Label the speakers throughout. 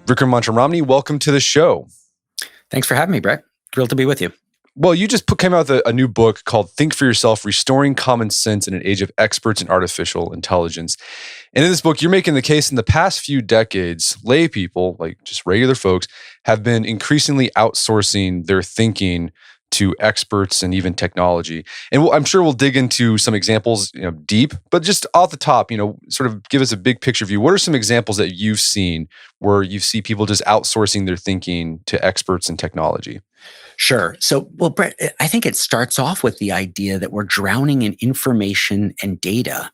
Speaker 1: Vikram Mansharamani, welcome to the show.
Speaker 2: Thanks for having me, Brett. Thrilled to be with you.
Speaker 1: Well, you just came out with a new book called Think for Yourself, Restoring Common Sense in an Age of Experts in Artificial Intelligence. And in this book, you're making the case in the past few decades, lay people, like just regular folks, have been increasingly outsourcing their thinking to experts and even technology. And I'm sure we'll dig into some examples, deep, but just off the top, sort of give us a big picture view. What are some examples that you've seen where you see people just outsourcing their thinking to experts in technology?
Speaker 2: Sure. So, Brett, I think it starts off with the idea that we're drowning in information and data.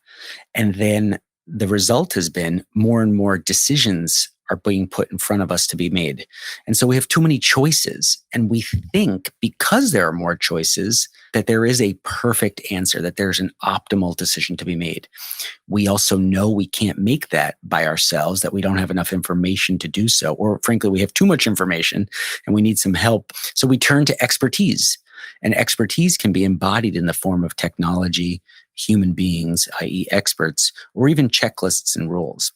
Speaker 2: And then the result has been more and more decisions are being put in front of us to be made. And so we have too many choices. And we think because there are more choices, that there is a perfect answer, that there's an optimal decision to be made. We also know we can't make that by ourselves, that we don't have enough information to do so. Or frankly, we have too much information and we need some help. So we turn to expertise. And expertise can be embodied in the form of technology, human beings, i.e. experts, or even checklists and rules.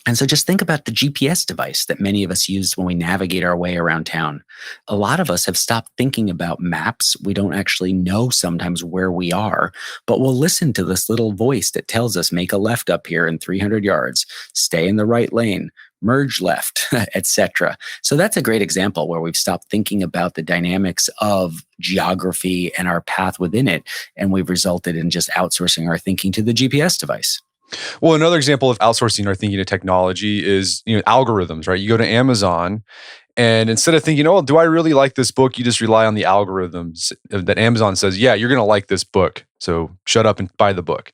Speaker 2: And so just think about the GPS device that many of us use when we navigate our way around town. A lot of us have stopped thinking about maps. We don't actually know sometimes where we are, but we'll listen to this little voice that tells us, make a left up here in 300 yards, stay in the right lane, merge left, etc. So that's a great example where we've stopped thinking about the dynamics of geography and our path within it, and we've resulted in just outsourcing our thinking to the GPS device.
Speaker 1: Well, another example of outsourcing our thinking to technology is, algorithms, right? You go to Amazon and instead of thinking, do I really like this book? You just rely on the algorithms that Amazon says, yeah, you're going to like this book. So shut up and buy the book.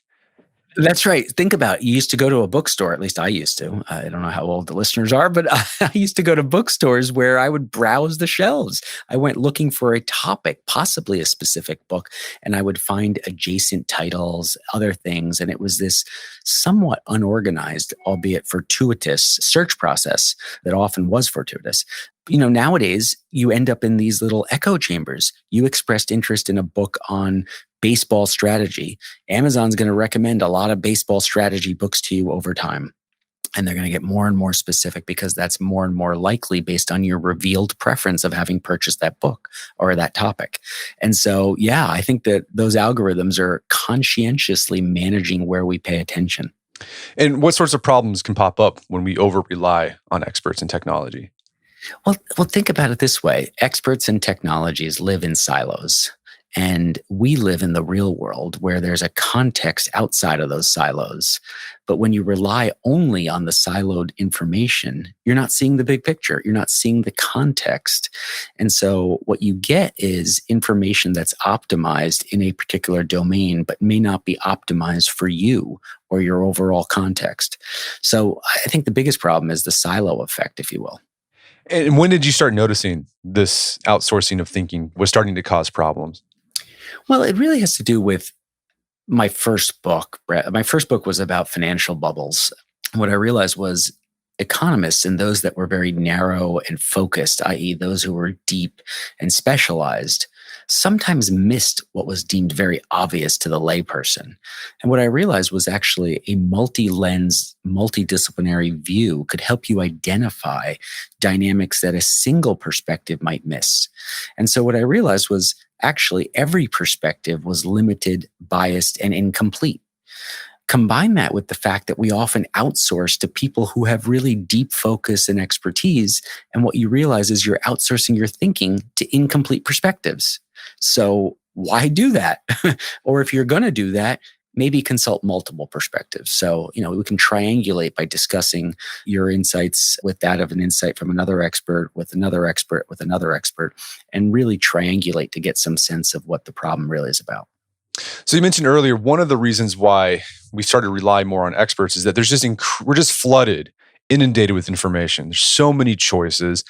Speaker 2: That's right. Think about it. You used to go to a bookstore, at least I used to. I don't know how old the listeners are, but I used to go to bookstores where I would browse the shelves. I went looking for a topic, possibly a specific book, and I would find adjacent titles, other things. And it was this somewhat unorganized, albeit fortuitous search process that often was fortuitous. Nowadays, you end up in these little echo chambers. You expressed interest in a book on baseball strategy. Amazon's going to recommend a lot of baseball strategy books to you over time. And they're going to get more and more specific because that's more and more likely based on your revealed preference of having purchased that book or that topic. And so, I think that those algorithms are conscientiously managing where we pay attention.
Speaker 1: And what sorts of problems can pop up when we over-rely on experts in technology?
Speaker 2: Well, think about it this way. Experts in technologies live in silos. And we live in the real world where there's a context outside of those silos. But when you rely only on the siloed information, you're not seeing the big picture. You're not seeing the context. And so what you get is information that's optimized in a particular domain, but may not be optimized for you or your overall context. So I think the biggest problem is the silo effect, if you will.
Speaker 1: And when did you start noticing this outsourcing of thinking was starting to cause problems?
Speaker 2: Well, it really has to do with my first book, Brett. My first book was about financial bubbles. What I realized was economists and those that were very narrow and focused, i.e. those who were deep and specialized, sometimes missed what was deemed very obvious to the layperson. And what I realized was actually a multi-lens, multidisciplinary view could help you identify dynamics that a single perspective might miss. And so what I realized was actually every perspective was limited, biased, and incomplete. Combine that with the fact that we often outsource to people who have really deep focus and expertise. And what you realize is you're outsourcing your thinking to incomplete perspectives. So why do that? Or if you're going to do that, maybe consult multiple perspectives. So, we can triangulate by discussing your insights with that of an insight from another expert, with another expert, with another expert, and really triangulate to get some sense of what the problem really is about.
Speaker 1: So you mentioned earlier, one of the reasons why we started to rely more on experts is that we're just flooded, inundated with information. There's so many choices.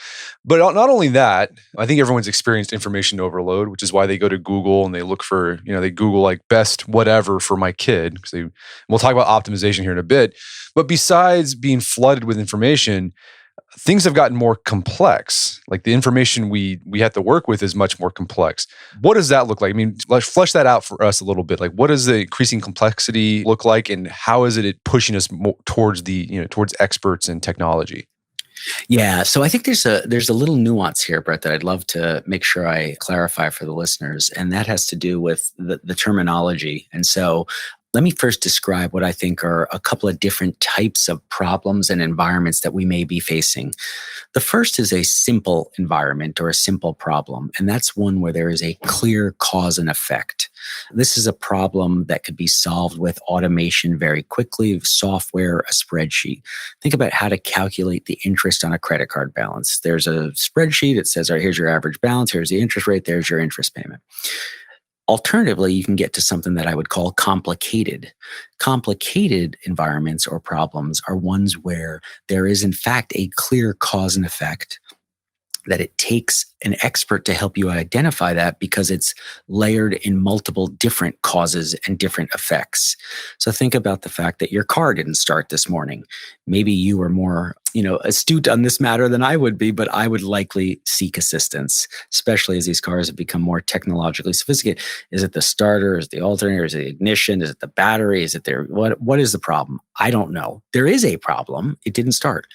Speaker 1: But not only that, I think everyone's experienced information overload, which is why they go to Google and they look for, they Google like best whatever for my kid. We'll talk about optimization here in a bit. But besides being flooded with information, things have gotten more complex. Like the information we have to work with is much more complex. What does that look like? I mean, let's flesh that out for us a little bit. Like, what does the increasing complexity look like, and how is it pushing us more towards towards experts in technology?
Speaker 2: Yeah. So I think there's a little nuance here, Brett, that I'd love to make sure I clarify for the listeners. And that has to do with the terminology. And so let me first describe what I think are a couple of different types of problems and environments that we may be facing. The first is a simple environment or a simple problem, and that's one where there is a clear cause and effect. This is a problem that could be solved with automation very quickly, software, a spreadsheet. Think about how to calculate the interest on a credit card balance. There's a spreadsheet. It says, all right, here's your average balance, here's the interest rate, there's your interest payment. Alternatively, you can get to something that I would call complicated. Complicated environments or problems are ones where there is, in fact, a clear cause and effect, that it takes an expert to help you identify that because it's layered in multiple different causes and different effects. So think about the fact that your car didn't start this morning. Maybe you were more, astute on this matter than I would be, but I would likely seek assistance, especially as these cars have become more technologically sophisticated. Is it the starter? Is it the alternator? Is it the ignition? Is it the battery? Is it there? What is the problem? I don't know. There is a problem. It didn't start.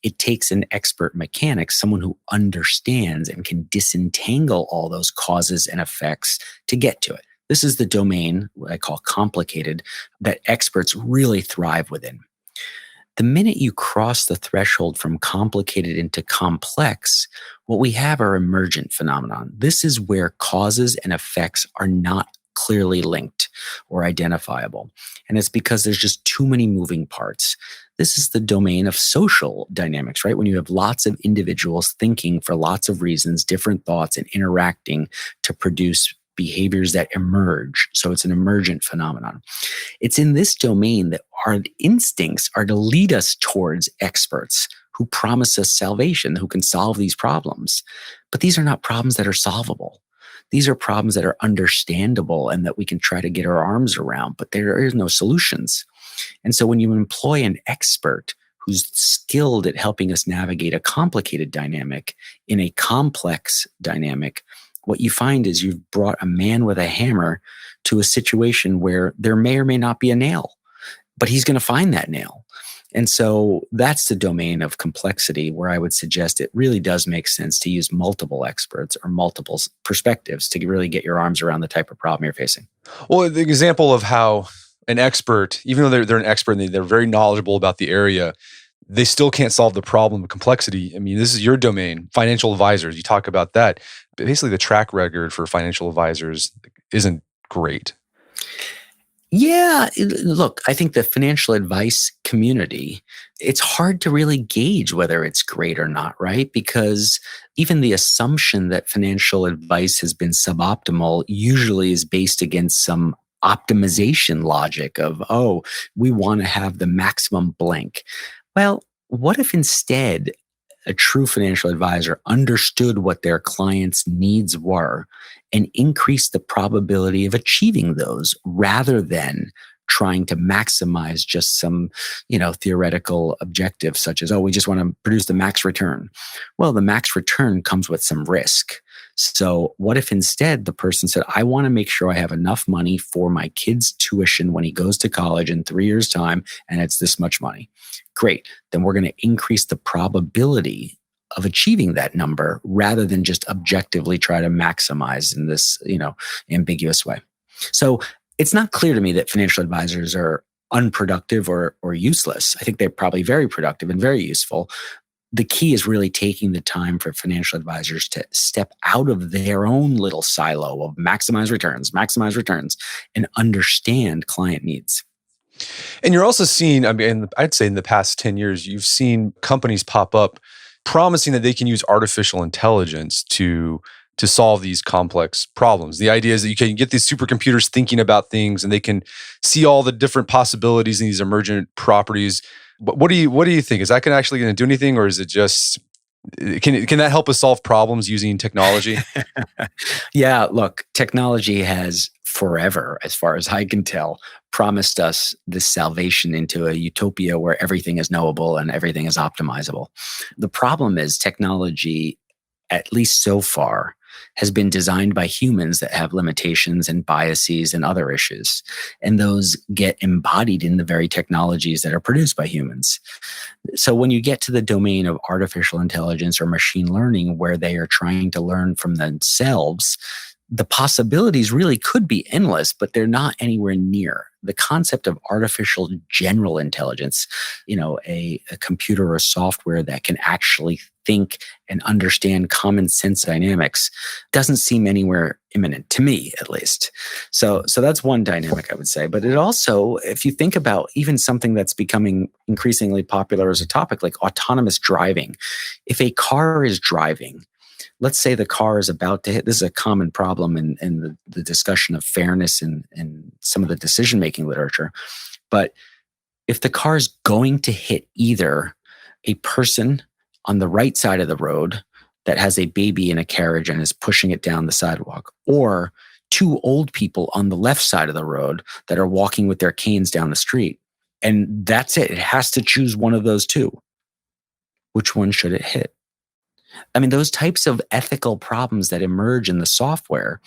Speaker 2: It takes an expert mechanic, someone who understands and can disentangle all those causes and effects to get to it. This is the domain, what I call complicated, that experts really thrive within. The minute you cross the threshold from complicated into complex, what we have are emergent phenomenon. This is where causes and effects are not clearly linked or identifiable. And it's because there's just too many moving parts. This is the domain of social dynamics, right? When you have lots of individuals thinking for lots of reasons, different thoughts, and interacting to produce behaviors that emerge. So it's an emergent phenomenon. It's in this domain that our instincts are to lead us towards experts who promise us salvation, who can solve these problems. But these are not problems that are solvable. These are problems that are understandable and that we can try to get our arms around, but there is no solutions. And so when you employ an expert who's skilled at helping us navigate a complicated dynamic in a complex dynamic, what you find is you've brought a man with a hammer to a situation where there may or may not be a nail, but he's going to find that nail. And so that's the domain of complexity where I would suggest it really does make sense to use multiple experts or multiple perspectives to really get your arms around the type of problem you're facing.
Speaker 1: Well, the example of how an expert, even though they're an expert and they're very knowledgeable about the area, they still can't solve the problem of complexity. I mean, this is your domain, financial advisors. You talk about that. But basically, the track record for financial advisors isn't great.
Speaker 2: Yeah, look, I think the financial advice community, it's hard to really gauge whether it's great or not, right? Because even the assumption that financial advice has been suboptimal usually is based against some optimization logic of, oh, we want to have the maximum blank. Well, what if instead a true financial advisor understood what their clients' needs were and increased the probability of achieving those rather than trying to maximize just some, theoretical objective such as, oh, we just want to produce the max return. Well, the max return comes with some risk. So what if instead the person said, I want to make sure I have enough money for my kid's tuition when he goes to college in 3 years' time, and it's this much money. Great. Then we're going to increase the probability of achieving that number rather than just objectively try to maximize in this, ambiguous way. So it's not clear to me that financial advisors are unproductive or useless. I think they're probably very productive and very useful. The key is really taking the time for financial advisors to step out of their own little silo of maximize returns, and understand client needs.
Speaker 1: And you're also seeing, I'd say in the past 10 years, you've seen companies pop up promising that they can use artificial intelligence to solve these complex problems. The idea is that you can get these supercomputers thinking about things and they can see all the different possibilities in these emergent properties. But what do you think? Is that actually going to do anything, or is it just can that help us solve problems using technology?
Speaker 2: Yeah, look, technology has forever, as far as I can tell, promised us this salvation into a utopia where everything is knowable and everything is optimizable. The problem is technology, at least so far, has been designed by humans that have limitations and biases and other issues. And those get embodied in the very technologies that are produced by humans. So when you get to the domain of artificial intelligence or machine learning, where they are trying to learn from themselves, the possibilities really could be endless, but they're not anywhere near. The concept of artificial general intelligence, a computer or software that can actually think and understand common sense dynamics, doesn't seem anywhere imminent, to me at least. So that's one dynamic I would say. But it also, if you think about even something that's becoming increasingly popular as a topic, like autonomous driving, if a car is driving, let's say the car is about to hit, this is a common problem in the discussion of fairness in some of the decision-making literature. But if the car is going to hit either a person on the right side of the road that has a baby in a carriage and is pushing it down the sidewalk, or two old people on the left side of the road that are walking with their canes down the street, and that's it. It has to choose one of those two. Which one should it hit? I mean, those types of ethical problems that emerge in the software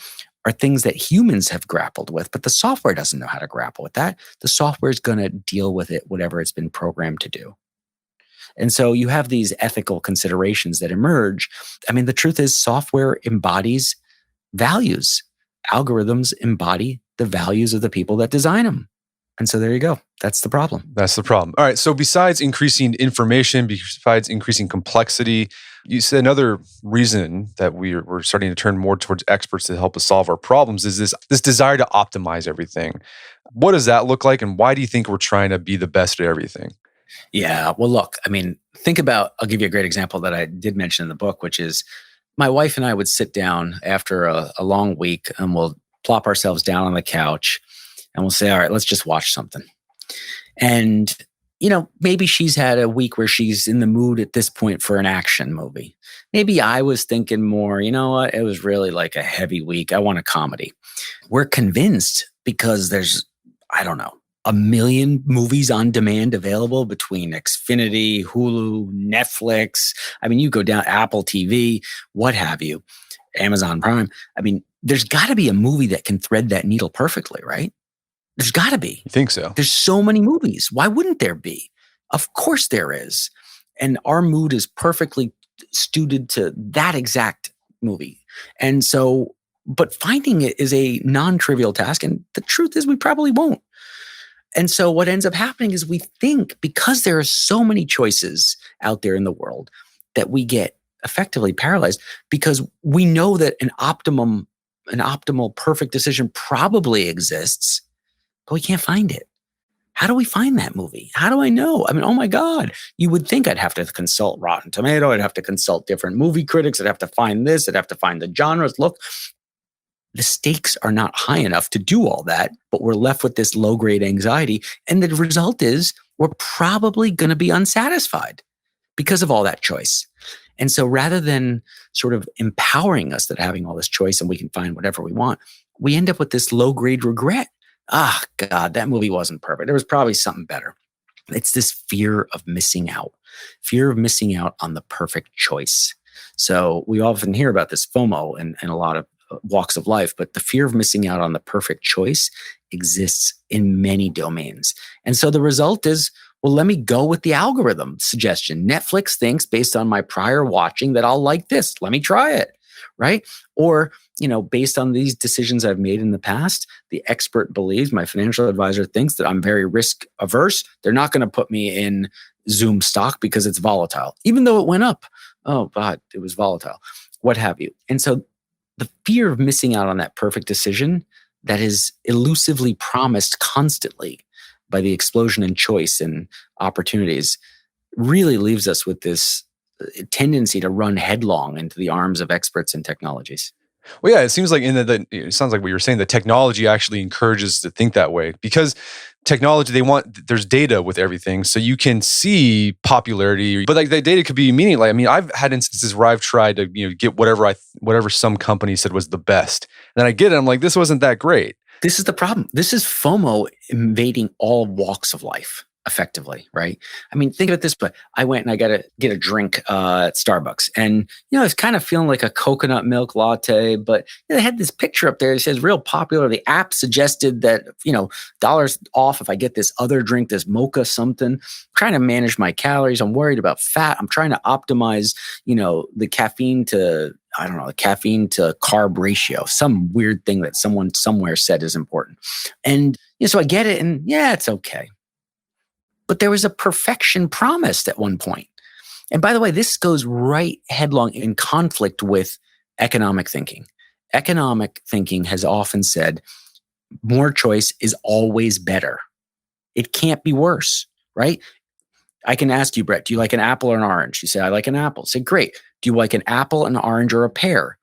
Speaker 2: are things that humans have grappled with, but the software doesn't know how to grapple with that. The software is going to deal with it, whatever it's been programmed to do. And so you have these ethical considerations that emerge. I mean, the truth is software embodies values. Algorithms embody the values of the people that design them. And so there you go. That's the problem.
Speaker 1: That's the problem. All right. So besides increasing information, besides increasing complexity, you said another reason that we're starting to turn more towards experts to help us solve our problems is this desire to optimize everything. What does that look like? And why do you think we're trying to be the best at everything?
Speaker 2: Yeah. Well, look, I mean, think about, I'll give you a great example that I did mention in the book, which is my wife and I would sit down after a long week and we'll plop ourselves down on the couch and we'll say, all right, let's just watch something. And, maybe she's had a week where she's in the mood at this point for an action movie. Maybe I was thinking more, you know what, it was really like a heavy week. I want a comedy. We're convinced because there's, I don't know, 1 million movies on demand available between Xfinity, Hulu, Netflix. I mean, you go down Apple TV, what have you, Amazon Prime. I mean, there's got to be a movie that can thread that needle perfectly, right? There's got to be.
Speaker 1: You think so?
Speaker 2: There's so many movies. Why wouldn't there be? Of course there is. And our mood is perfectly suited to that exact movie. And so, but finding it is a non-trivial task. And the truth is we probably won't. And so what ends up happening is we think because there are so many choices out there in the world that we get effectively paralyzed because we know that an optimal perfect decision probably exists, but we can't find it. How do we find that movie? How do I know? I mean, oh my God, you would think I'd have to consult Rotten Tomato. I'd have to consult different movie critics. I'd have to find this. I'd have to find the genres. Look, the stakes are not high enough to do all that, but we're left with this low-grade anxiety. And the result is we're probably going to be unsatisfied because of all that choice. And so rather than sort of empowering us that having all this choice and we can find whatever we want, we end up with this low-grade regret. Ah, God, that movie wasn't perfect. There was probably something better. It's this fear of missing out on the perfect choice. So we often hear about this FOMO in a lot of walks of life, but the fear of missing out on the perfect choice exists in many domains. And so the result is, well, let me go with the algorithm suggestion. Netflix thinks based on my prior watching that I'll like this. Let me try it, right? Or, based on these decisions I've made in the past, the expert believes, my financial advisor thinks that I'm very risk averse. They're not going to put me in Zoom stock because it's volatile, even though it went up. Oh, God, it was volatile, what have you. And so the fear of missing out on that perfect decision that is elusively promised constantly by the explosion in choice and opportunities really leaves us with this tendency to run headlong into the arms of experts and technologies.
Speaker 1: Well, yeah, it seems like it sounds like what you're saying, the technology actually encourages to think that way because technology, there's data with everything. So you can see popularity, but like that data could be meaningless. I mean, I've had instances where I've tried to, get whatever some company said was the best. And then I get it. I'm like, this wasn't that great.
Speaker 2: This is the problem. This is FOMO invading all walks of life. effectively, right? I mean, think of it this way. I went and I got to get a drink at Starbucks, and I was kind of feeling like a coconut milk latte, but they had this picture up there that says real popular. The app suggested that, dollars off if I get this other drink, this mocha something. I'm trying to manage my calories. I'm worried about fat. I'm trying to optimize, the caffeine to carb ratio, some weird thing that someone somewhere said is important. And so I get it, and yeah, it's okay. But there was a perfection promised at one point. And by the way, this goes right headlong in conflict with economic thinking. Economic thinking has often said more choice is always better. It can't be worse, right? I can ask you, Brett, do you like an apple or an orange? You say, I like an apple. Say, great. Do you like an apple, an orange, or a pear?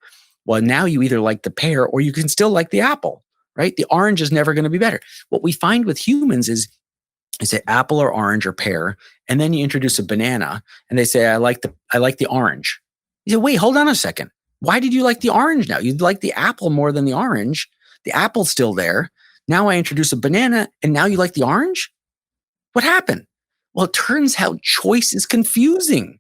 Speaker 2: Well, now you either like the pear or you can still like the apple, right? The orange is never going to be better. What we find with humans is say apple or orange or pear, and then you introduce a banana, and they say, I like the orange. You say, wait, hold on a second. Why did you like the orange now? You'd like the apple more than the orange. The apple's still there. Now I introduce a banana, and now you like the orange? What happened? Well, it turns out choice is confusing.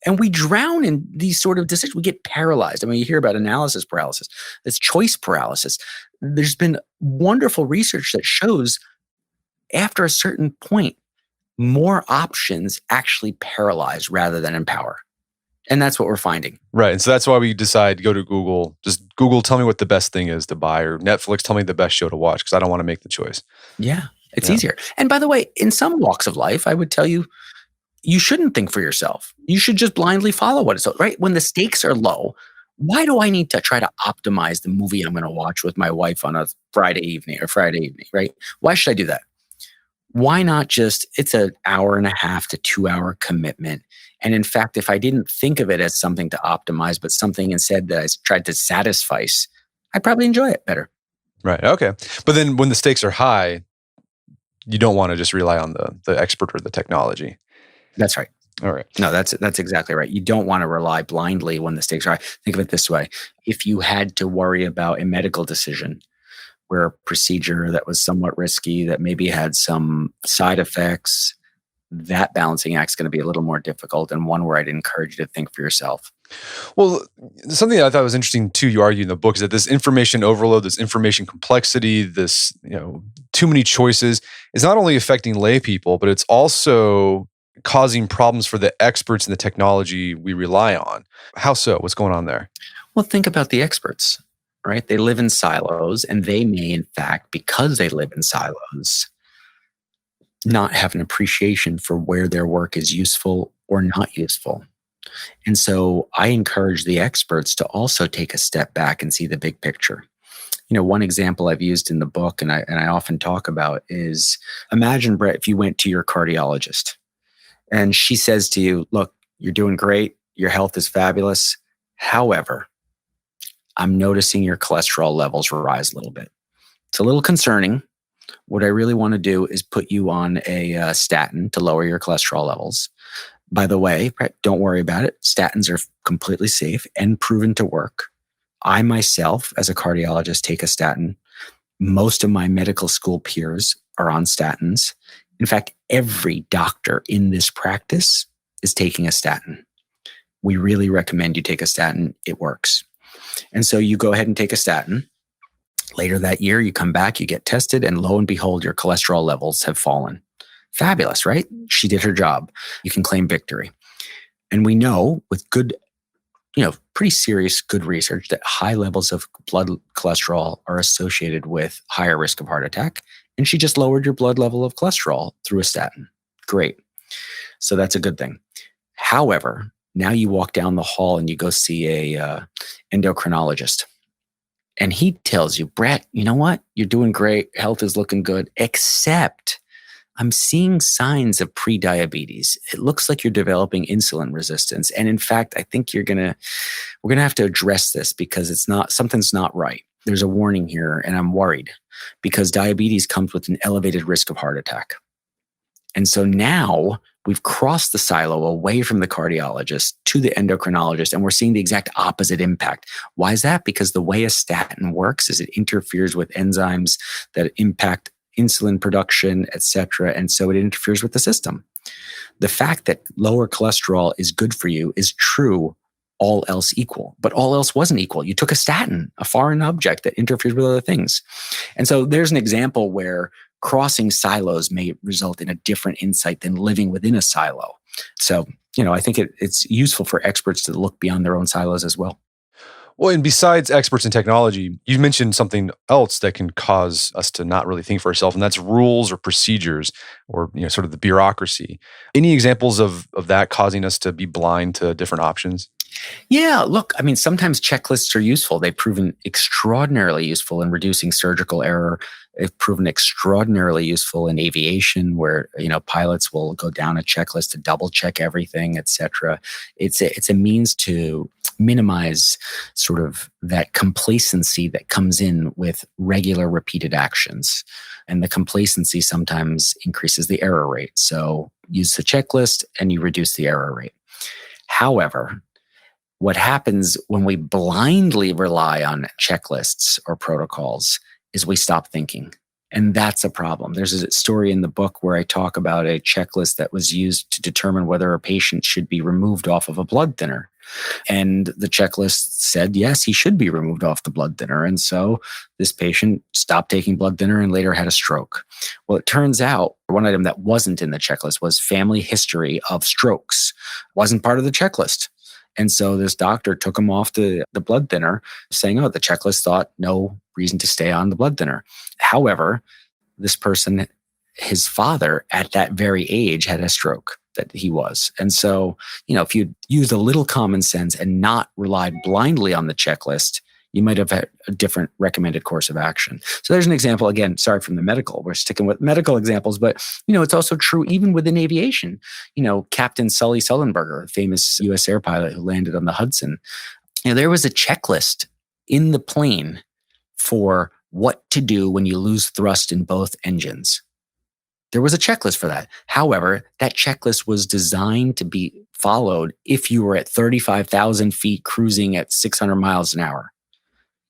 Speaker 2: And we drown in these sort of decisions. We get paralyzed. I mean, you hear about analysis paralysis. It's choice paralysis. There's been wonderful research that shows after a certain point, more options actually paralyze rather than empower. And that's what we're finding.
Speaker 1: Right. And so that's why we decide to go to Google. Just Google, tell me what the best thing is to buy, or Netflix, tell me the best show to watch, because I don't want to make the choice.
Speaker 2: Yeah, it's easier. And by the way, in some walks of life, I would tell you, you shouldn't think for yourself. You should just blindly follow what it's right. When the stakes are low, why do I need to try to optimize the movie I'm going to watch with my wife on a Friday evening, right? Why should I do that? Why not it's an hour and a half to 2 hour commitment. And in fact, if I didn't think of it as something to optimize, but something instead that I tried to satisfy, I'd probably enjoy it better.
Speaker 1: Right. Okay. But then when the stakes are high, you don't want to just rely on the expert or the technology.
Speaker 2: That's right.
Speaker 1: All right.
Speaker 2: No, that's exactly right. You don't want to rely blindly when the stakes are high. Think of it this way. If you had to worry about a medical decision, where a procedure that was somewhat risky, that maybe had some side effects, that balancing act is going to be a little more difficult, and one where I'd encourage you to think for yourself.
Speaker 1: Well, something that I thought was interesting too, you argue in the book, is that this information overload, this information complexity, this too many choices is not only affecting lay people, but it's also causing problems for the experts in the technology we rely on. How so? What's going on there?
Speaker 2: Well, think about the experts. Right? They live in silos, and they may, in fact, because they live in silos, not have an appreciation for where their work is useful or not useful. And so I encourage the experts to also take a step back and see the big picture. One example I've used in the book, and I often talk about, is imagine, Brett, if you went to your cardiologist and she says to you, look, you're doing great. Your health is fabulous. However, I'm noticing your cholesterol levels rise a little bit. It's a little concerning. What I really want to do is put you on a statin to lower your cholesterol levels. By the way, don't worry about it. Statins are completely safe and proven to work. I myself, as a cardiologist, take a statin. Most of my medical school peers are on statins. In fact, every doctor in this practice is taking a statin. We really recommend you take a statin. It works. And so you go ahead and take a statin. Later that year, you come back, you get tested, and lo and behold, your cholesterol levels have fallen. Fabulous, right? She did her job. You can claim victory. And we know with good, pretty serious good research that high levels of blood cholesterol are associated with higher risk of heart attack. And she just lowered your blood level of cholesterol through a statin. Great. So that's a good thing. However, now you walk down the hall and you go see a endocrinologist. And he tells you, Brett, you know what? You're doing great. Health is looking good, except I'm seeing signs of prediabetes. It looks like you're developing insulin resistance. And in fact, I think we're going to have to address this because something's not right. There's a warning here, and I'm worried because diabetes comes with an elevated risk of heart attack. And so now we've crossed the silo away from the cardiologist to the endocrinologist, and we're seeing the exact opposite impact. Why is that? Because the way a statin works is it interferes with enzymes that impact insulin production, etc. And so it interferes with the system. The fact that lower cholesterol is good for you is true, all else equal. But all else wasn't equal. You took a statin, a foreign object that interferes with other things. And so there's an example where crossing silos may result in a different insight than living within a silo. So, I think it's useful for experts to look beyond their own silos as well.
Speaker 1: Well, and besides experts in technology, you mentioned something else that can cause us to not really think for ourselves, and that's rules or procedures or sort of the bureaucracy. Any examples of that causing us to be blind to different options?
Speaker 2: Yeah, look, I mean, sometimes checklists are useful. They've proven extraordinarily useful in reducing surgical error. They've proven extraordinarily useful in aviation, where pilots will go down a checklist to double check everything, et cetera. It's a means to minimize sort of that complacency that comes in with regular repeated actions. And the complacency sometimes increases the error rate. So use the checklist and you reduce the error rate. However, what happens when we blindly rely on checklists or protocols is we stop thinking. And that's a problem. There's a story in the book where I talk about a checklist that was used to determine whether a patient should be removed off of a blood thinner. And the checklist said, yes, he should be removed off the blood thinner. And so this patient stopped taking blood thinner and later had a stroke. Well, it turns out one item that wasn't in the checklist was family history of strokes. Wasn't part of the checklist. And so this doctor took him off the blood thinner, saying, the checklist thought no reason to stay on the blood thinner. However, this person, his father at that very age had a stroke that he was. And so, if you used a little common sense and not relied blindly on the checklist, you might have had a different recommended course of action. So there's an example, again, sorry from the medical, we're sticking with medical examples, but it's also true even within aviation. Captain Sully Sullenberger, famous US air pilot who landed on the Hudson, there was a checklist in the plane for what to do when you lose thrust in both engines. There was a checklist for that. However, that checklist was designed to be followed if you were at 35,000 feet cruising at 600 miles an hour.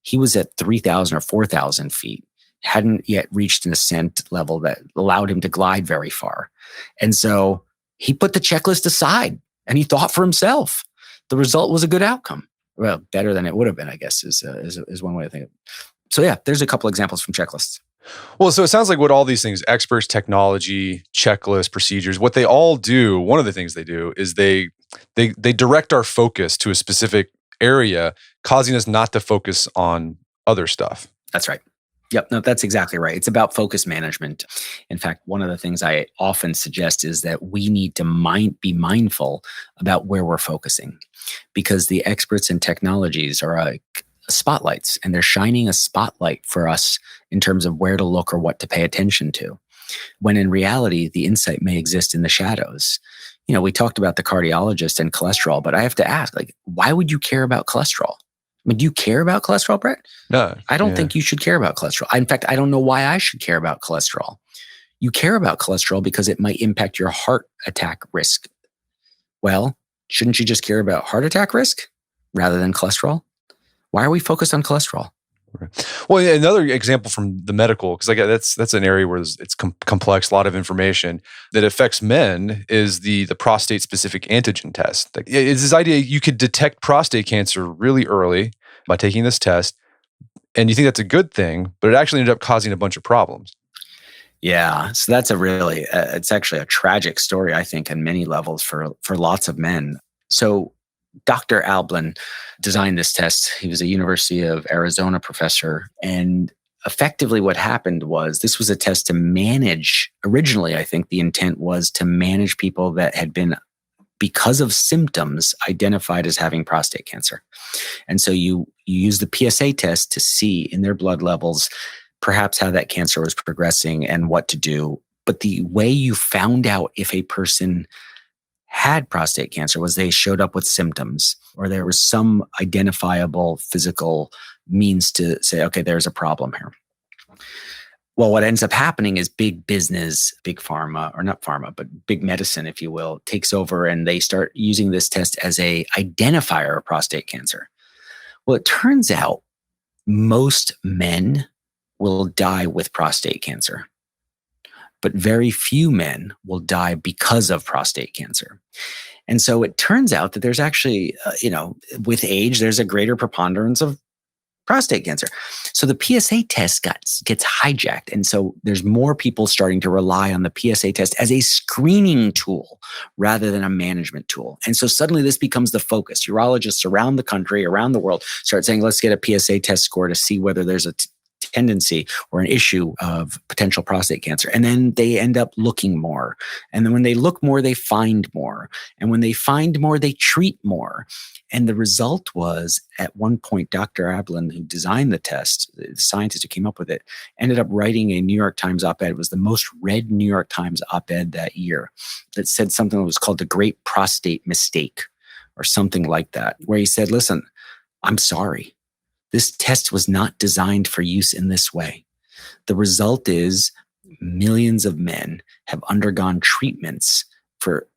Speaker 2: He was at 3,000 or 4,000 feet, hadn't yet reached an ascent level that allowed him to glide very far. And so he put the checklist aside and he thought for himself. The result was a good outcome. Well, better than it would have been, I guess, is one way to think of it. So yeah, there's a couple examples from checklists.
Speaker 1: Well, so it sounds like what all these things, experts, technology, checklists, procedures, what they all do, one of the things they do is they direct our focus to a specific area, causing us not to focus on other stuff.
Speaker 2: That's right. Yep. No, that's exactly right. It's about focus management. In fact, one of the things I often suggest is that we need to be mindful about where we're focusing, because the experts and technologies are like spotlights, and they're shining a spotlight for us in terms of where to look or what to pay attention to. When in reality, the insight may exist in the shadows. We talked about the cardiologist and cholesterol, but I have to ask, why would you care about cholesterol? I mean, do you care about cholesterol, Brett?
Speaker 1: No.
Speaker 2: I don't think you should care about cholesterol. In fact, I don't know why I should care about cholesterol. You care about cholesterol because it might impact your heart attack risk. Well, shouldn't you just care about heart attack risk rather than cholesterol? Why are we focused on cholesterol?
Speaker 1: Well, another example from the medical, because that's an area where it's complex, a lot of information that affects men, is the prostate-specific antigen test. It's this idea you could detect prostate cancer really early by taking this test, and you think that's a good thing, but it actually ended up causing a bunch of problems.
Speaker 2: Yeah, so that's it's actually a tragic story, I think, on many levels for lots of men. So Dr. Alblin designed this test. He was a University of Arizona professor. And effectively what happened was this was a test to manage, originally I think the intent was to manage people that had been, because of symptoms, identified as having prostate cancer. And so you use the PSA test to see in their blood levels perhaps how that cancer was progressing and what to do. But the way you found out if a person had prostate cancer was they showed up with symptoms, or there was some identifiable physical means to say, okay, there's a problem here. Well, what ends up happening is big business, big pharma, or not pharma, but big medicine, if you will, takes over, and they start using this test as a identifier of prostate cancer. Well, it turns out most men will die with prostate cancer. but very few men will die because of prostate cancer. And so it turns out that there's actually, with age, there's a greater preponderance of prostate cancer. So the PSA test gets hijacked. And so there's more people starting to rely on the PSA test as a screening tool rather than a management tool. And so suddenly this becomes the focus. Urologists around the country, around the world start saying, let's get a PSA test score to see whether there's a tendency or an issue of potential prostate cancer. And then they end up looking more. And then when they look more, they find more. And when they find more, they treat more. And the result was, at one point, Dr. Ablin, who designed the test, the scientist who came up with it, ended up writing a New York Times op-ed. It was the most read New York Times op-ed that year that said something that was called the Great Prostate Mistake or something like that, where he said, listen, I'm sorry. This test was not designed for use in this way. The result is millions of men have undergone treatments for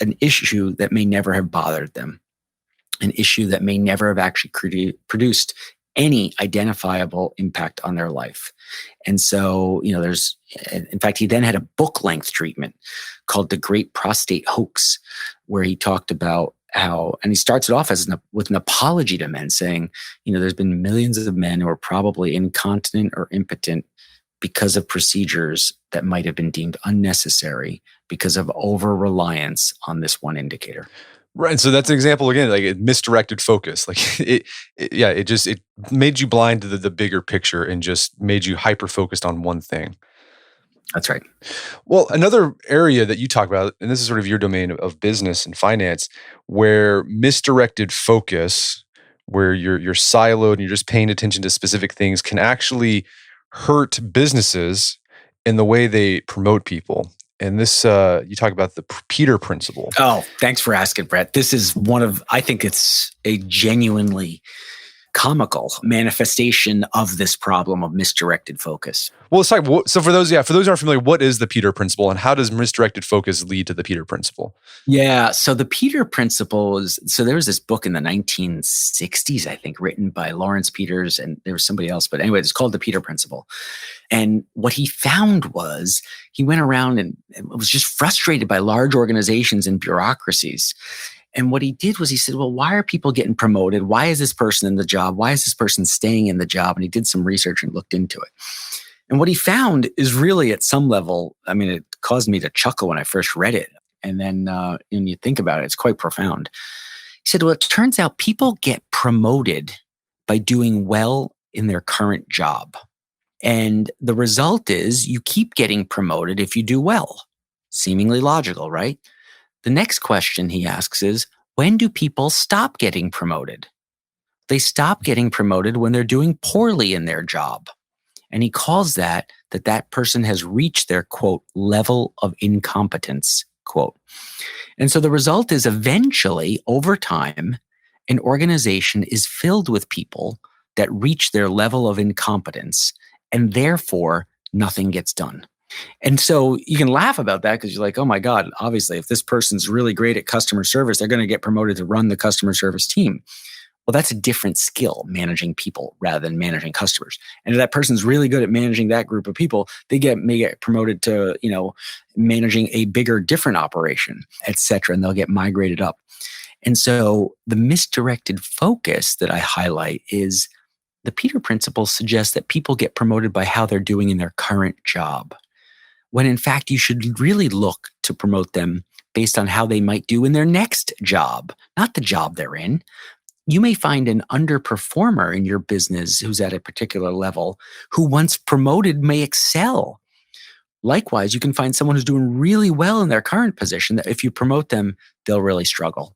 Speaker 2: an issue that may never have bothered them, an issue that may never have actually produced any identifiable impact on their life. And so, in fact, he then had a book-length treatment called The Great Prostate Hoax, where he talked about how, and he starts it off with an apology to men, saying, there's been millions of men who are probably incontinent or impotent because of procedures that might have been deemed unnecessary because of over-reliance on this one indicator.
Speaker 1: Right. So that's an example, again, like a misdirected focus. Like it made you blind to the bigger picture and just made you hyper-focused on one thing.
Speaker 2: That's right.
Speaker 1: Well, another area that you talk about, and this is sort of your domain of business and finance, where misdirected focus, where you're siloed and you're just paying attention to specific things, can actually hurt businesses in the way they promote people. And this, you talk about the Peter principle.
Speaker 2: Oh, thanks for asking, Brett. This is I think it's a genuinely comical manifestation of this problem of misdirected focus.
Speaker 1: Well, let's talk. So for those who aren't familiar, what is the Peter principle, and how does misdirected focus lead to the Peter principle?
Speaker 2: Yeah, so the Peter principle there was this book in the 1960s, I think, written by Lawrence Peters, and there was somebody else, but anyway, it's called the Peter principle. And what he found was he went around and was just frustrated by large organizations and bureaucracies. And what he did was he said, well, why are people getting promoted? Why is this person in the job? Why is this person staying in the job? And he did some research and looked into it. And what he found is really, at some level, it caused me to chuckle when I first read it. And then when you think about it, it's quite profound. He said, well, it turns out people get promoted by doing well in their current job. And the result is you keep getting promoted if you do well. Seemingly logical, right? The next question he asks is, when do people stop getting promoted? They stop getting promoted when they're doing poorly in their job. And he calls that person has reached their, quote, level of incompetence, quote. And so the result is, eventually, over time, an organization is filled with people that reach their level of incompetence, and therefore nothing gets done. And so you can laugh about that because you're like, oh my God, obviously, if this person's really great at customer service, they're going to get promoted to run the customer service team. Well, that's a different skill, managing people rather than managing customers. And if that person's really good at managing that group of people, they may get promoted to, managing a bigger, different operation, et cetera, and they'll get migrated up. And so the misdirected focus that I highlight is the Peter principle suggests that people get promoted by how they're doing in their current job, when in fact you should really look to promote them based on how they might do in their next job, not the job they're in. You may find an underperformer in your business who's at a particular level who, once promoted, may excel. Likewise, you can find someone who's doing really well in their current position that if you promote them, they'll really struggle.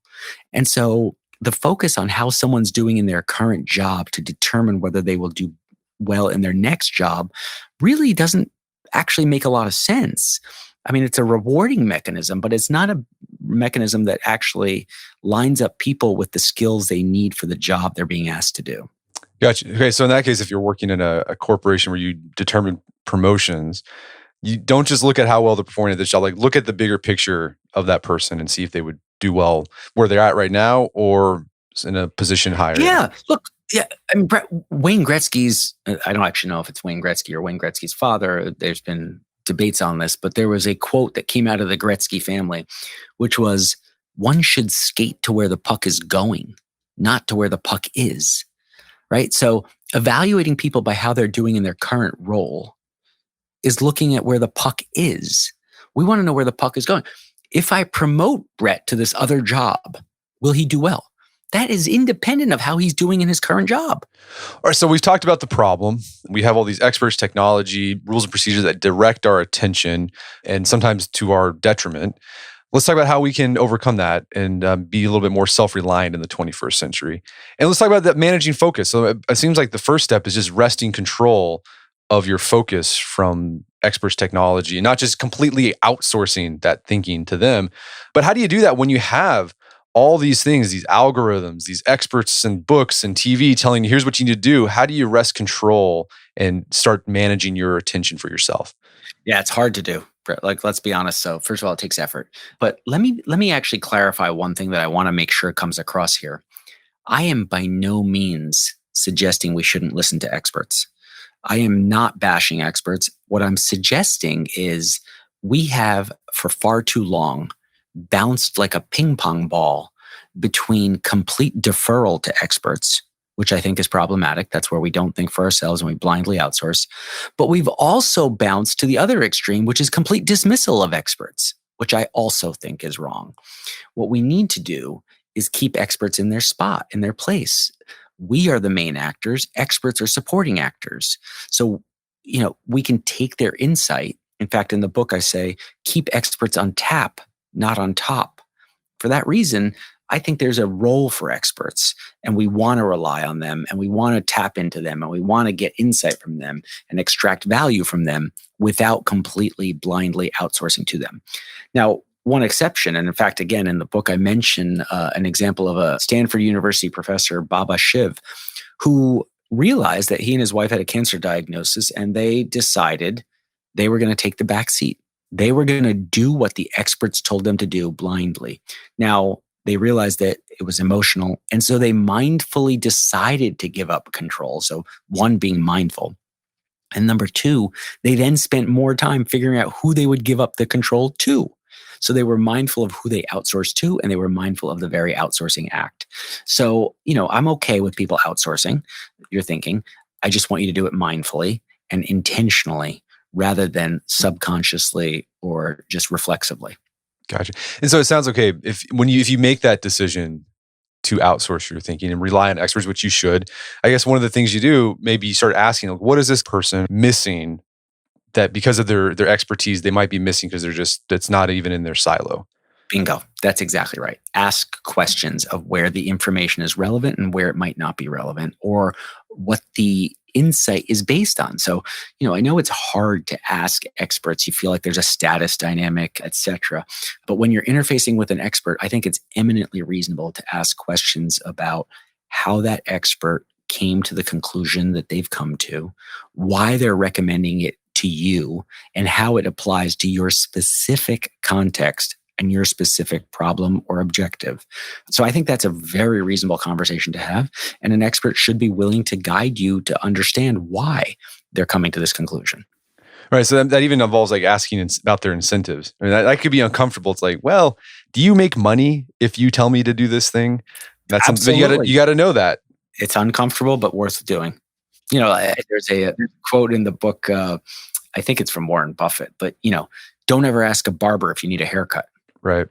Speaker 2: And so the focus on how someone's doing in their current job to determine whether they will do well in their next job really doesn't actually make a lot of sense. It's a rewarding mechanism, but it's not a mechanism that actually lines up people with the skills they need for the job they're being asked to do.
Speaker 1: Gotcha. Okay, so in that case, if you're working in a corporation where you determine promotions, you don't just look at how well they're performing at this job. Like, look at the bigger picture of that person and see if they would do well where they're at right now or in a position higher.
Speaker 2: Yeah, look. Yeah, Wayne Gretzky's, I don't actually know if it's Wayne Gretzky or Wayne Gretzky's father. There's been debates on this, but there was a quote that came out of the Gretzky family, which was, one should skate to where the puck is going, not to where the puck is, right? So evaluating people by how they're doing in their current role is looking at where the puck is. We want to know where the puck is going. If I promote Brett to this other job, will he do well? That is independent of how he's doing in his current job.
Speaker 1: All right, so we've talked about the problem. We have all these experts, technology, rules and procedures that direct our attention and sometimes to our detriment. Let's talk about how we can overcome that and be a little bit more self-reliant in the 21st century. And let's talk about that managing focus. So it seems like the first step is just wresting control of your focus from experts, technology, and not just completely outsourcing that thinking to them. But how do you do that when you have all these things, these algorithms, these experts and books and TV telling you, here's what you need to do? How do you wrest control and start managing your attention for yourself?
Speaker 2: Yeah, it's hard to do. Like, let's be honest. So first of all, it takes effort. But let me actually clarify one thing that I want to make sure comes across here. I am by no means suggesting we shouldn't listen to experts. I am not bashing experts. What I'm suggesting is we have for far too long bounced like a ping pong ball between complete deferral to experts, which I think is problematic. That's where we don't think for ourselves and we blindly outsource. But we've also bounced to the other extreme, which is complete dismissal of experts, which I also think is wrong. What we need to do is keep experts in their spot, in their place. We are the main actors. Experts are supporting actors. So, we can take their insight. In fact, in the book, I say, keep experts on tap, not on top. For that reason, I think there's a role for experts, and we want to rely on them, and we want to tap into them, and we want to get insight from them and extract value from them without completely blindly outsourcing to them. Now, one exception, and in fact, again, in the book, I mention an example of a Stanford University professor, Baba Shiv, who realized that he and his wife had a cancer diagnosis, and they decided they were going to take the back seat. They were going to do what the experts told them to do blindly. Now, they realized that it was emotional, and so they mindfully decided to give up control. So one, being mindful. And number two, they then spent more time figuring out who they would give up the control to. So they were mindful of who they outsourced to, and they were mindful of the very outsourcing act. So, I'm okay with people outsourcing. You're thinking, I just want you to do it mindfully and intentionally rather than subconsciously or just reflexively.
Speaker 1: Gotcha. And so it sounds okay if you make that decision to outsource your thinking and rely on experts, which you should. I guess one of the things you do, maybe you start asking, like, what is this person missing that because of their expertise they might be missing because it's not even in their silo?
Speaker 2: Bingo. That's exactly right. Ask questions of where the information is relevant and where it might not be relevant, or what the insight is based on. So, I know it's hard to ask experts. You feel like there's a status dynamic, et cetera. But when you're interfacing with an expert, I think it's eminently reasonable to ask questions about how that expert came to the conclusion that they've come to, why they're recommending it to you, and how it applies to your specific context and your specific problem or objective. So I think that's a very reasonable conversation to have. And an expert should be willing to guide you to understand why they're coming to this conclusion.
Speaker 1: Right. So that even involves like asking about their incentives. I mean, that could be uncomfortable. It's like, well, do you make money if you tell me to do this thing? That's something you got to know that.
Speaker 2: It's uncomfortable, but worth doing. There's a quote in the book, I think it's from Warren Buffett, but don't ever ask a barber if you need a haircut.
Speaker 1: Right.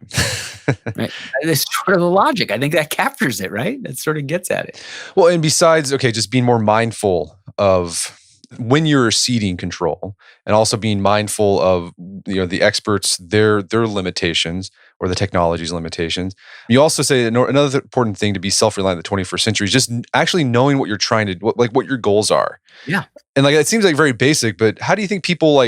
Speaker 2: Right. That's sort of the logic. I think that captures it, right? That sort of gets at it.
Speaker 1: Well, and besides, just being more mindful of when you're ceding control, and also being mindful of the experts, their limitations, or the technology's limitations. You also say another important thing to be self-reliant in the 21st century is just actually knowing what you're trying to, what your goals are.
Speaker 2: Yeah.
Speaker 1: And it seems like very basic, but how do you think people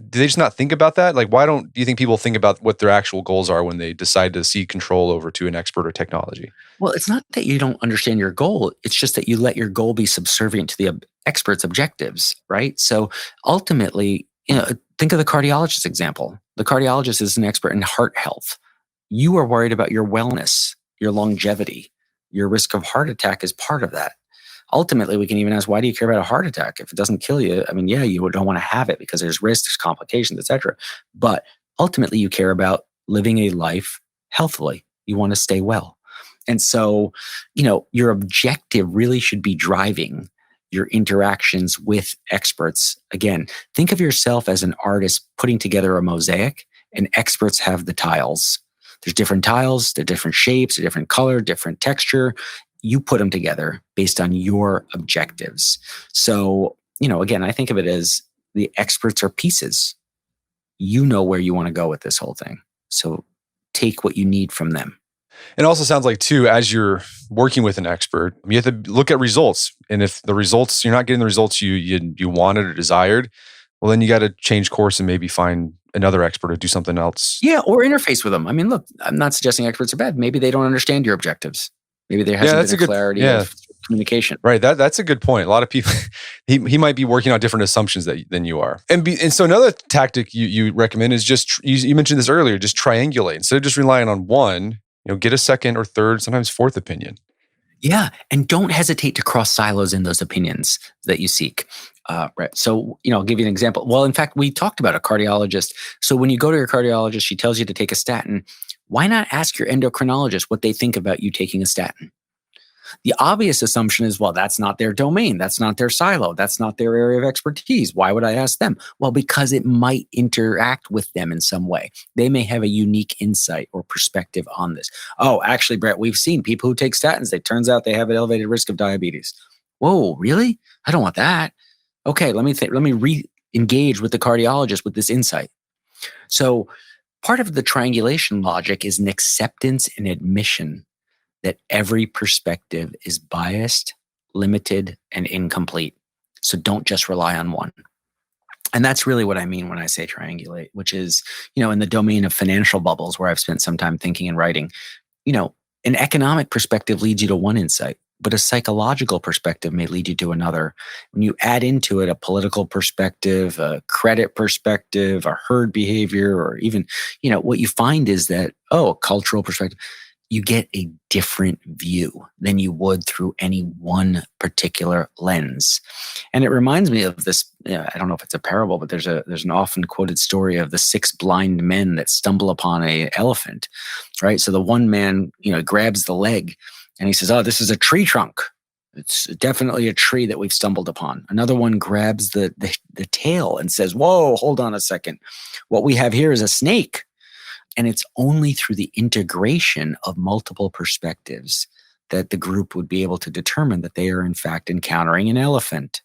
Speaker 1: do they just not think about that? Why do you think people think about what their actual goals are when they decide to cede control over to an expert or technology?
Speaker 2: Well, it's not that you don't understand your goal. It's just that you let your goal be subservient to the expert's objectives, right? So ultimately, think of the cardiologist example. The cardiologist is an expert in heart health. You are worried about your wellness, your longevity. Your risk of heart attack is part of that. ultimately, we can even ask, why do you care about a heart attack? If it doesn't kill you, I mean, yeah, you don't want to have it because there's risks, complications, etc. But ultimately, you care about living a life healthily. You want to stay well. And so, your objective really should be driving your interactions with experts. Again, think of yourself as an artist putting together a mosaic, and experts have the tiles. There's different tiles, they're different shapes, they're different color, different texture. You put them together based on your objectives. So, again, I think of it as the experts are pieces. You know where you want to go with this whole thing. So take what you need from them.
Speaker 1: It also sounds like too, as you're working with an expert, you have to look at results. And if the results, you're not getting the results you wanted or desired, well, then you got to change course and maybe find another expert or do something else.
Speaker 2: Yeah, or interface with them. I mean, look, I'm not suggesting experts are bad. Maybe they don't understand your objectives. Maybe there hasn't been a clarity of communication.
Speaker 1: Right. That's a good point. A lot of people, he might be working on different assumptions than you are. And so another tactic you recommend is just, you mentioned this earlier, just triangulate. Instead of just relying on one, get a second or third, sometimes fourth opinion.
Speaker 2: Yeah. And don't hesitate to cross silos in those opinions that you seek. Right. So, I'll give you an example. Well, in fact, we talked about a cardiologist. So when you go to your cardiologist, she tells you to take a statin. Why not ask your endocrinologist what they think about you taking a statin? The obvious assumption is, well, that's not their domain. That's not their silo. That's not their area of expertise. Why would I ask them? Well, because it might interact with them in some way. They may have a unique insight or perspective on this. Oh, actually, Brett, we've seen people who take statins. It turns out they have an elevated risk of diabetes. Whoa, really? I don't want that. Okay, let me re-engage with the cardiologist with this insight. So part of the triangulation logic is an acceptance and admission that every perspective is biased, limited, and incomplete. So don't just rely on one. And that's really what I mean when I say triangulate, which is, in the domain of financial bubbles, where I've spent some time thinking and writing, an economic perspective leads you to one insight, but a psychological perspective may lead you to another. When you add into it a political perspective, a credit perspective, a herd behavior, or even, what you find is that, a cultural perspective, you get a different view than you would through any one particular lens. And it reminds me of this, I don't know if it's a parable, but there's an often quoted story of the 6 blind men that stumble upon an elephant, right? So the one man, grabs the leg and he says, oh, this is a tree trunk. It's definitely a tree that we've stumbled upon. Another one grabs the tail and says, whoa, hold on a second. What we have here is a snake. And it's only through the integration of multiple perspectives that the group would be able to determine that they are in fact encountering an elephant.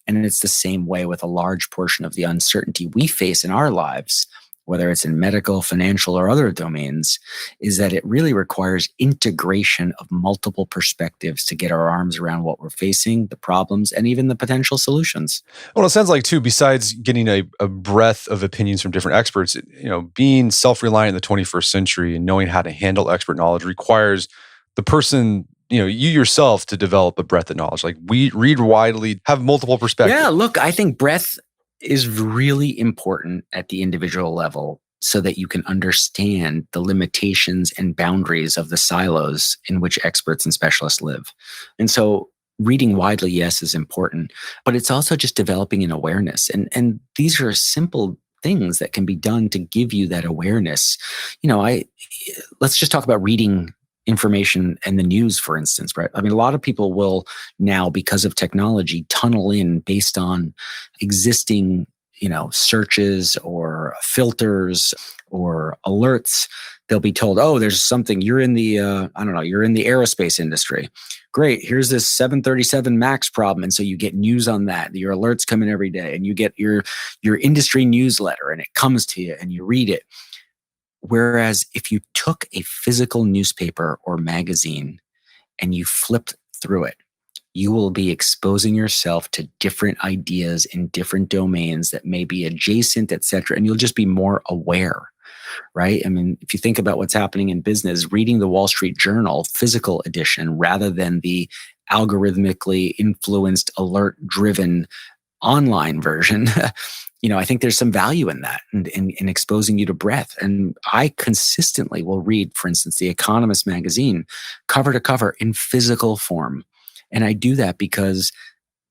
Speaker 2: And it's the same way with a large portion of the uncertainty we face in our lives, whether it's in medical, financial, or other domains, is that it really requires integration of multiple perspectives to get our arms around what we're facing, the problems, and even the potential solutions.
Speaker 1: Well, it sounds like too, besides getting a breadth of opinions from different experts, being self-reliant in the 21st century and knowing how to handle expert knowledge requires the person, you yourself, to develop a breadth of knowledge. Like we read widely, have multiple perspectives.
Speaker 2: Yeah, look, I think breadth is really important at the individual level so that you can understand the limitations and boundaries of the silos in which experts and specialists live. And so reading widely, yes, is important, but it's also just developing an awareness. And these are simple things that can be done to give you that awareness. Let's just talk about reading information and the news, for instance, right? I mean, a lot of people will now, because of technology, tunnel in based on existing, searches or filters or alerts. They'll be told, oh, there's something, you're in the, you're in the aerospace industry. Great, here's this 737 MAX problem. And so you get news on that. Your alerts come in every day and you get your industry newsletter and it comes to you and you read it. Whereas if you took a physical newspaper or magazine and you flipped through it, you will be exposing yourself to different ideas in different domains that may be adjacent, et cetera, and you'll just be more aware, right? I mean, if you think about what's happening in business, reading the Wall Street Journal physical edition rather than the algorithmically influenced, alert-driven online version, I think there's some value in that and in exposing you to breadth. And I consistently will read, for instance, The Economist magazine cover to cover in physical form. And I do that because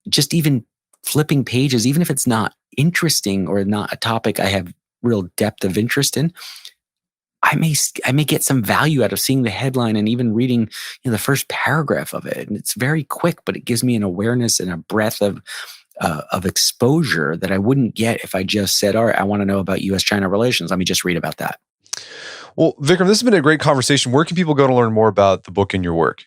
Speaker 2: just even flipping pages, even if it's not interesting or not a topic I have real depth of interest in, I may get some value out of seeing the headline and even reading the first paragraph of it. And it's very quick, but it gives me an awareness and a breadth of exposure that I wouldn't get if I just said, all right, I want to know about US-China relations. Let me just read about that.
Speaker 1: Well, Vikram, this has been a great conversation. Where can people go to learn more about the book and your work?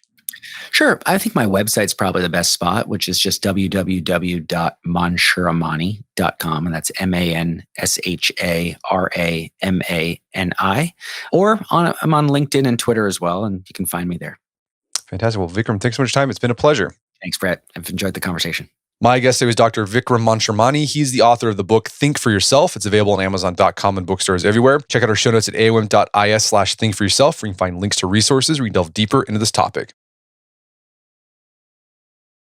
Speaker 2: Sure. I think my website's probably the best spot, which is just www.mansharamani.com. And that's MANSHARAMANI. Or I'm on LinkedIn and Twitter as well, and you can find me there.
Speaker 1: Fantastic. Well, Vikram, thanks so much time. It's been a pleasure.
Speaker 2: Thanks, Brett. I've enjoyed the conversation.
Speaker 1: My guest today was Dr. Vikram Mansharamani. He's the author of the book, Think for Yourself. It's available on Amazon.com and bookstores everywhere. Check out our show notes at aom.is/thinkforyourself, where you can find links to resources where you can delve deeper into this topic.